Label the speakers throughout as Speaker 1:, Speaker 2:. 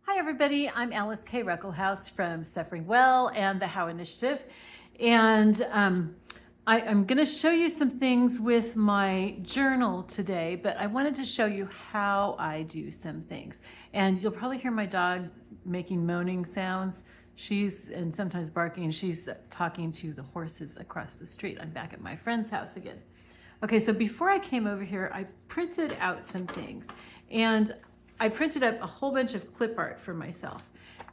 Speaker 1: Hi everybody, I'm Alice K. Ruckelhaus from SufferingWell and the How Initiative, and I'm going to show you some things with my journal today, but I wanted to show you how I do some things. And you'll probably hear my dog making moaning sounds. And sometimes barking. She's talking to the horses across the street. I'm back at my friend's house again. Okay, so before I came over here, I printed out some things, and I printed up a whole bunch of clip art for myself.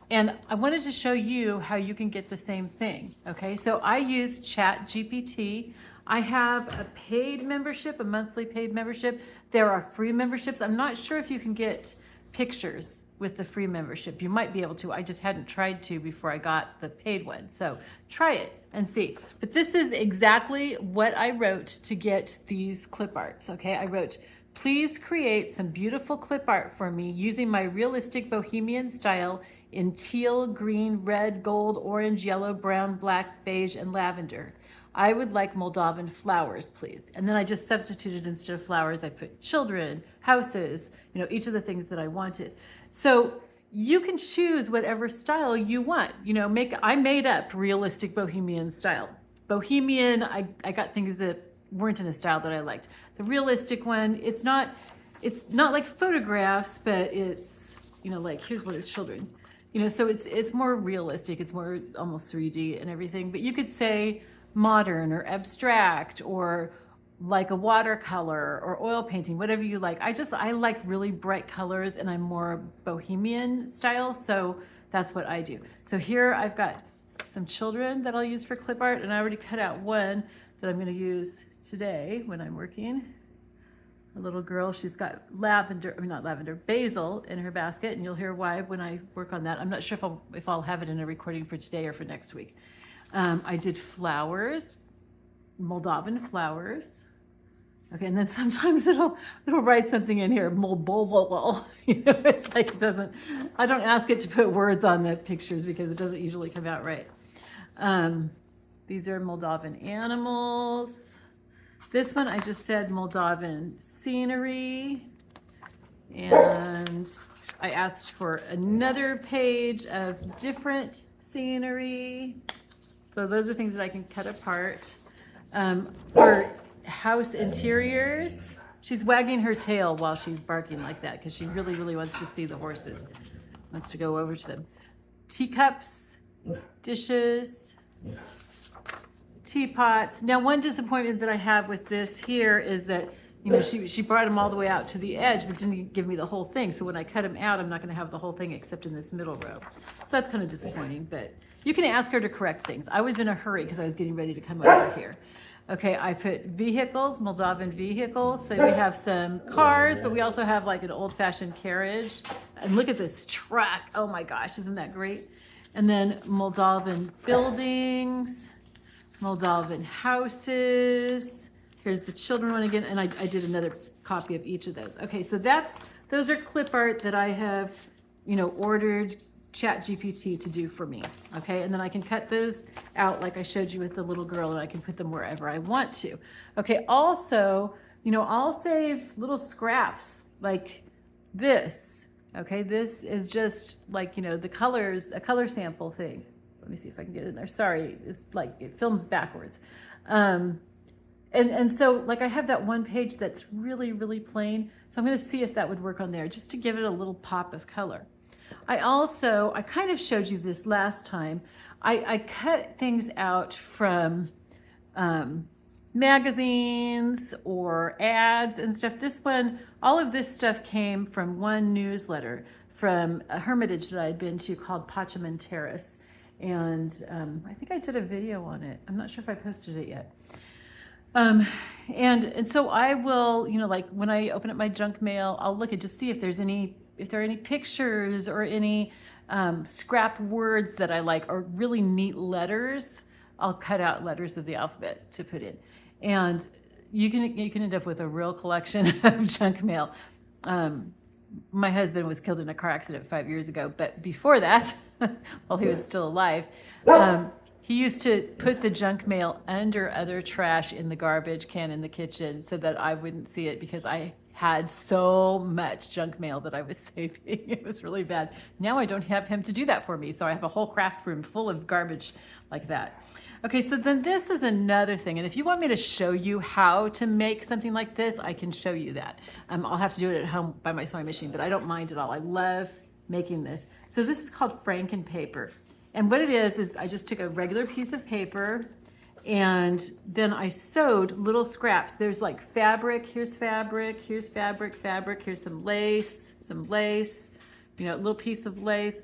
Speaker 1: And I wanted to show you how you can get the same thing, okay? So I use ChatGPT. I have a paid membership, a monthly paid membership. There are free memberships. I'm not sure if you can get pictures with the free membership. You might be able to. I just hadn't tried to before I got the paid one. So try it and see. But this is exactly what I wrote to get these clip arts, okay? I wrote, "Please create some beautiful clip art for me using my realistic bohemian style in teal, green, red, gold, orange, yellow, brown, black, beige, and lavender. I would like Moldovan flowers, please." And then I just substituted, instead of flowers, I put children, houses, each of the things that I wanted. So you can choose whatever style you want. I made up realistic bohemian style. Bohemian, I got things that weren't in a style that I liked. The realistic one, it's not like photographs, but it's, like here's one of children. So it's more realistic. It's more almost 3D and everything. But you could say modern or abstract or like a watercolor or oil painting, whatever you like. I like really bright colors, and I'm more bohemian style. So that's what I do. So here I've got some children that I'll use for clip art, and I already cut out one that I'm going to use today when I'm working. A little girl, she's got basil in her basket, and you'll hear why when I work on that. I'm not sure if I'll have it in a recording for today or for next week. I did flowers, Moldovan flowers. Okay, and then sometimes it'll write something in here, Moldova. It's like I don't ask it to put words on the pictures because it doesn't usually come out right. These are Moldovan animals. This one I just said Moldovan scenery, and I asked for another page of different scenery. So those are things that I can cut apart. For house interiors, she's wagging her tail while she's barking like that because she really, really wants to see the horses, wants to go over to them. Teacups, dishes, teapots. Now, one disappointment that I have with this here is that, she brought them all the way out to the edge, but didn't give me the whole thing. So when I cut them out, I'm not going to have the whole thing except in this middle row. So that's kind of disappointing, but you can ask her to correct things. I was in a hurry because I was getting ready to come over here. Okay, I put vehicles, Moldovan vehicles. So we have some cars, but we also have like an old-fashioned carriage. And look at this truck. Oh my gosh, isn't that great? And then Moldovan buildings, Moldovan houses. Here's the children one again, and I did another copy of each of those. Okay, so those are clip art that I have, ordered ChatGPT to do for me. Okay, and then I can cut those out like I showed you with the little girl, and I can put them wherever I want to. Okay, also, I'll save little scraps like this. Okay, this is just like, the colors, a color sample thing. Let me see if I can get it in there. Sorry, it's like it films backwards. And so like I have that one page that's really, really plain. So I'm going to see if that would work on there just to give it a little pop of color. I kind of showed you this last time. I cut things out from magazines or ads and stuff. All of this stuff came from one newsletter from a hermitage that I'd been to called Pachaman Terrace. And I think I did a video on it. I'm not sure if I posted it yet. And so I will, like when I open up my junk mail, I'll look at just see if there are any pictures or any scrap words that I like, or really neat letters. I'll cut out letters of the alphabet to put in. And you can end up with a real collection of junk mail. My husband was killed in a car accident 5 years ago, but before that, while he was still alive, he used to put the junk mail under other trash in the garbage can in the kitchen so that I wouldn't see it, because I had so much junk mail that I was saving. It was really bad. Now I don't have him to do that for me. So I have a whole craft room full of garbage like that. Okay, so then this is another thing. And if you want me to show you how to make something like this, I can show you that. I'll have to do it at home by my sewing machine, but I don't mind at all. I love making this. So this is called Franken paper. And what it is I just took a regular piece of paper and then I sewed little scraps. There's like fabric, here's fabric, here's fabric, here's some lace, you know, a little piece of lace,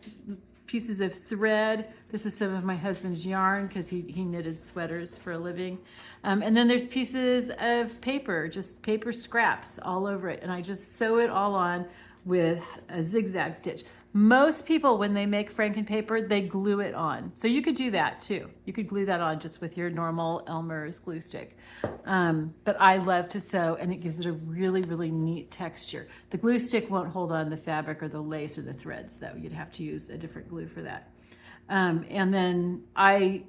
Speaker 1: pieces of thread. This is some of my husband's yarn because he knitted sweaters for a living. And then there's pieces of paper, just paper scraps all over it. And I just sew it all on with a zigzag stitch. Most people, when they make Franken paper, they glue it on. So you could do that too. You could glue that on just with your normal Elmer's glue stick. But I love to sew, and it gives it a really, really neat texture. The glue stick won't hold on the fabric or the lace or the threads though. You'd have to use a different glue for that. And then I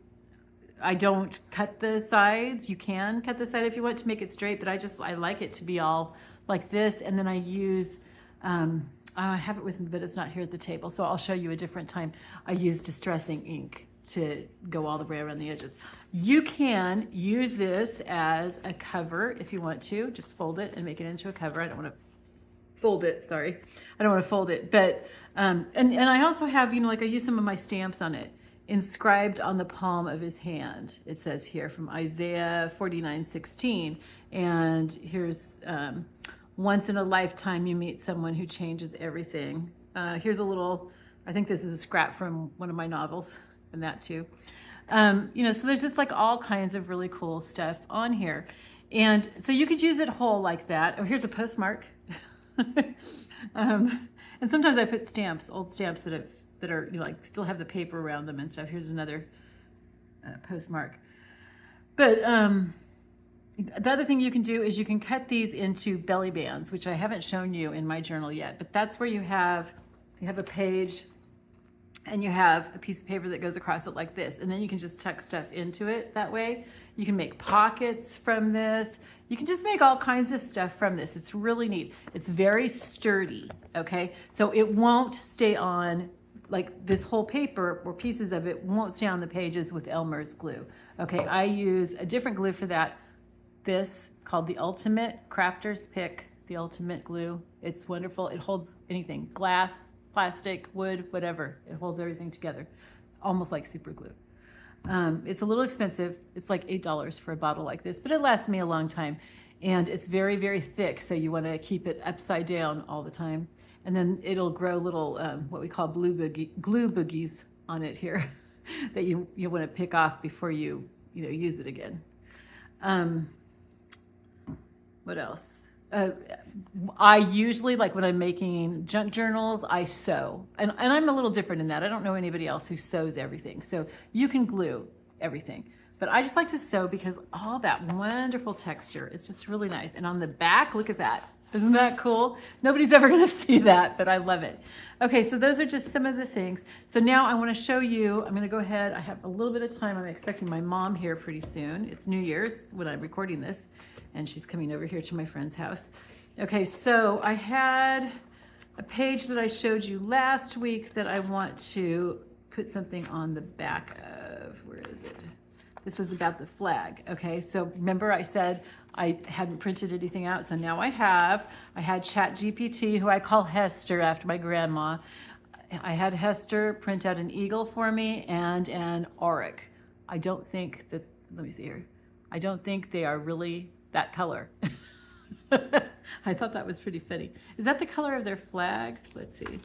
Speaker 1: don't cut the sides. You can cut the side if you want to make it straight, but I like it to be all like this. And then I use, I have it with me, but it's not here at the table, so I'll show you a different time. I use distressing ink to go all the way around the edges. You can use this as a cover if you want to. Just fold it and make it into a cover. I don't want to fold it, sorry. I don't want to fold it, but, and I also have, you know, like I use some of my stamps on it, inscribed on the palm of his hand. It says here from Isaiah 49:16, and here's, once in a lifetime you meet someone who changes everything. Here's a little, I think this is a scrap from one of my novels, and that too. You know, so there's just like all kinds of really cool stuff on here. And so you could use it whole like that. Oh, here's a postmark. And sometimes I put stamps, old stamps that are, you know, like still have the paper around them and stuff. Here's another postmark. But the other thing you can do is you can cut these into belly bands, which I haven't shown you in my journal yet, but that's where you have a page and you have a piece of paper that goes across it like this, and then you can just tuck stuff into it that way. You can make pockets from this. You can just make all kinds of stuff from this. It's really neat. It's very sturdy, okay? So it won't stay on, like this whole paper or pieces of it won't stay on the pages with Elmer's glue, okay? I use a different glue for that. This called the Ultimate Crafter's Pick, the Ultimate Glue. It's wonderful. It holds anything, glass, plastic, wood, whatever. It holds everything together. It's almost like super glue. It's a little expensive. It's like $8 for a bottle like this, but it lasts me a long time. And it's very, very thick, so you want to keep it upside down all the time. And then it'll grow little, what we call glue boogies on it here that you want to pick off before you use it again. What else? I usually, like when I'm making junk journals, I sew. And I'm a little different in that. I don't know anybody else who sews everything. So you can glue everything. But I just like to sew because all that wonderful texture, it's just really nice. And on the back, look at that. Isn't that cool? Nobody's ever going to see that, but I love it. Okay, so those are just some of the things. So now I want to show you, I'm going to go ahead. I have a little bit of time. I'm expecting my mom here pretty soon. It's New Year's when I'm recording this, and she's coming over here to my friend's house. Okay, so I had a page that I showed you last week that I want to put something on the back of. Where is it? This was about the flag. Okay, so remember I said I hadn't printed anything out, so now I have. I had ChatGPT, who I call Hester after my grandma. I had Hester print out an eagle for me and an auric. I don't think that, let me see here. I don't think they are really that color. I thought that was pretty funny. Is that the color of their flag? Let's see.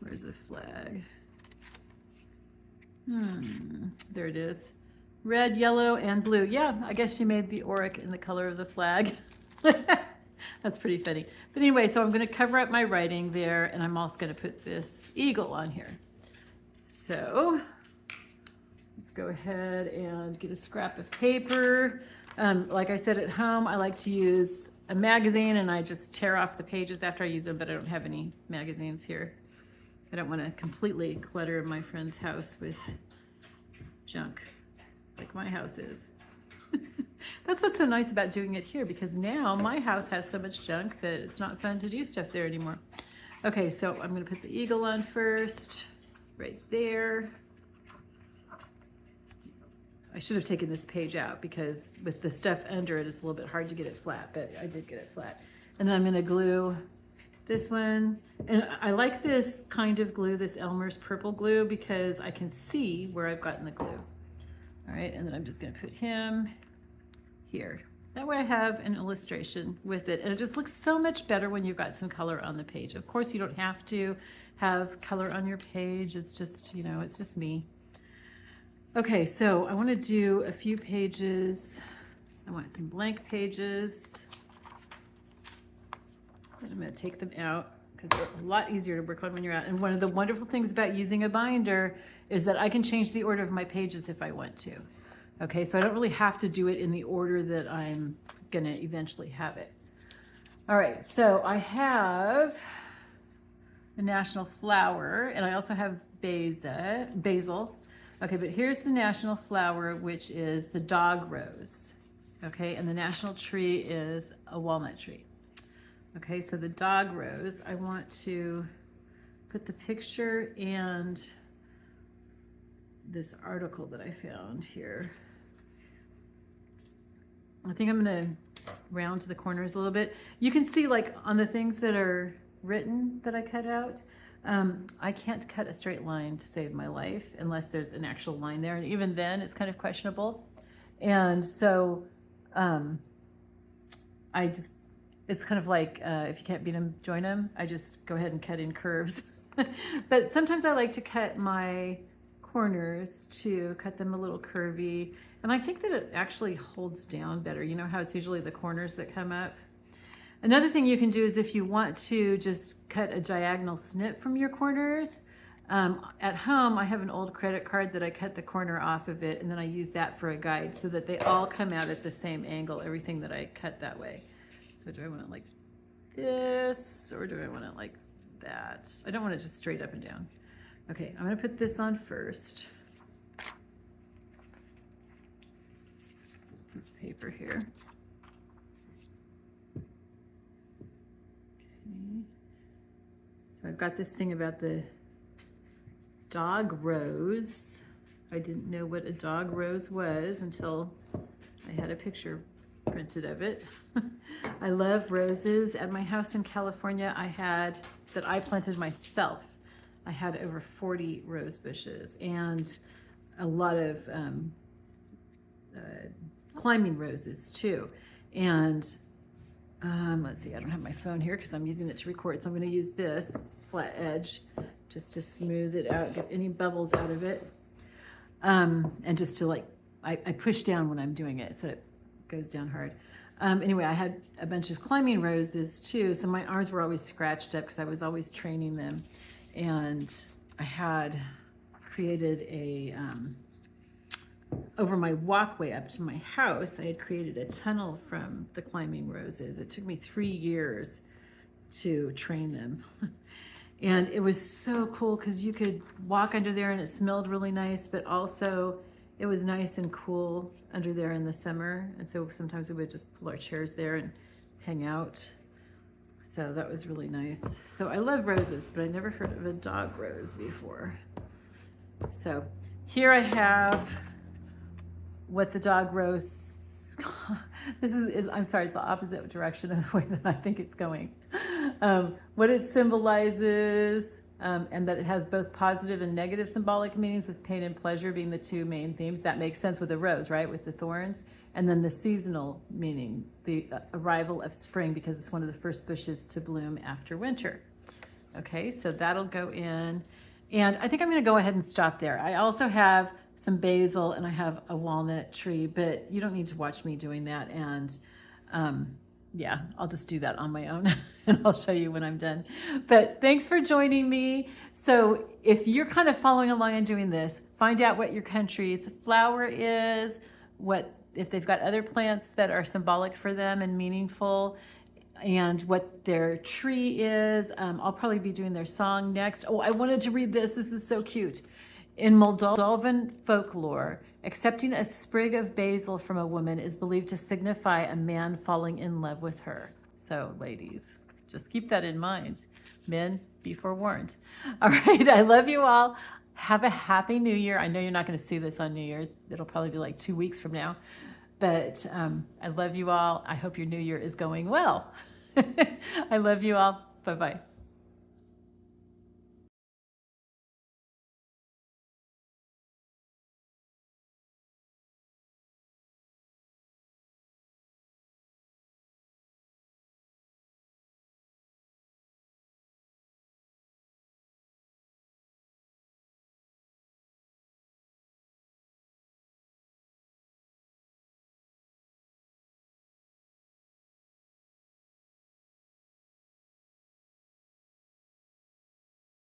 Speaker 1: Where's the flag? There it is. Red, yellow, and blue. Yeah, I guess she made the auric in the color of the flag. That's pretty funny. But anyway, so I'm going to cover up my writing there, and I'm also going to put this eagle on here. So let's go ahead and get a scrap of paper. Like I said, at home, I like to use a magazine, and I just tear off the pages after I use them, but I don't have any magazines here. I don't want to completely clutter my friend's house with junk, like my house is. That's what's so nice about doing it here, because now my house has so much junk that it's not fun to do stuff there anymore. Okay, so I'm going to put the eagle on first, right there. I should have taken this page out because with the stuff under it, it's a little bit hard to get it flat, but I did get it flat. And then I'm going to glue this one. And I like this kind of glue, this Elmer's purple glue, because I can see where I've gotten the glue. All right, and then I'm just going to put him here. That way I have an illustration with it. And it just looks so much better when you've got some color on the page. Of course, you don't have to have color on your page. It's just, you know, it's just me. Okay, so I want to do a few pages. I want some blank pages. And I'm going to take them out because they're a lot easier to work on when you're out. And one of the wonderful things about using a binder is that I can change the order of my pages if I want to. Okay, so I don't really have to do it in the order that I'm going to eventually have it. All right, so I have the national flower, and I also have basil. Okay, but here's the national flower, which is the dog rose. Okay, and the national tree is a walnut tree. Okay, so the dog rose, I want to put the picture and this article that I found here. I think I'm going to round the corners a little bit. You can see, like, on the things that are written that I cut out, I can't cut a straight line to save my life unless there's an actual line there, and even then it's kind of questionable. And so it's kind of like if you can't beat them, join them. I just go ahead and cut in curves. But sometimes I like to cut my corners to cut them a little curvy, and I think that it actually holds down better. You know how it's usually the corners that come up? Another thing you can do is if you want to just cut a diagonal snip from your corners. At home, I have an old credit card that I cut the corner off of it, and then I use that for a guide so that they all come out at the same angle, everything that I cut that way. So do I want it like this, or do I want it like that? I don't want it just straight up and down. Okay, I'm going to put this on first. Piece of paper here. Okay. So I've got this thing about the dog rose. I didn't know what a dog rose was until I had a picture printed of it. I love roses. At my house in California, that I planted myself, I had over 40 rose bushes and a lot of climbing roses too. And let's see, I don't have my phone here because I'm using it to record, so I'm going to use this flat edge just to smooth it out, get any bubbles out of it, and just to, like, I push down when I'm doing it so it goes down hard. Anyway, I had a bunch of climbing roses too, so my arms were always scratched up because I was always training them. And I had created a, over my walkway up to my house, I had created a tunnel from the climbing roses. It took me 3 years to train them. And it was so cool because you could walk under there and it smelled really nice, but also it was nice and cool under there in the summer. And so sometimes we would just pull our chairs there and hang out. So that was really nice. So I love roses, but I never heard of a dog rose before. So here I have what the dog rose, I'm sorry, it's the opposite direction of the way that I think it's going. What it symbolizes, and that it has both positive and negative symbolic meanings, with pain and pleasure being the two main themes. That makes sense with a rose, right, with the thorns. And then the seasonal meaning, the arrival of spring, because it's one of the first bushes to bloom after winter. Okay, so that'll go in. And I think I'm going to go ahead and stop there. I also have some basil and I have a walnut tree, but you don't need to watch me doing that. And yeah, I'll just do that on my own and I'll show you when I'm done. But thanks for joining me. So if you're kind of following along and doing this, find out what your country's flower is, if they've got other plants that are symbolic for them and meaningful, and what their tree is. I'll probably be doing their song next. Oh, I wanted to read this. This is so cute. In Moldovan folklore, Accepting a sprig of basil from a woman is believed to signify a man falling in love with her. So, ladies, just keep that in mind. Men, be forewarned. All right, I love you all. Have a happy New Year. I know you're not going to see this on New Year's. It'll probably be like 2 weeks from now. But I love you all. I hope your New Year is going well. I love you all. Bye-bye.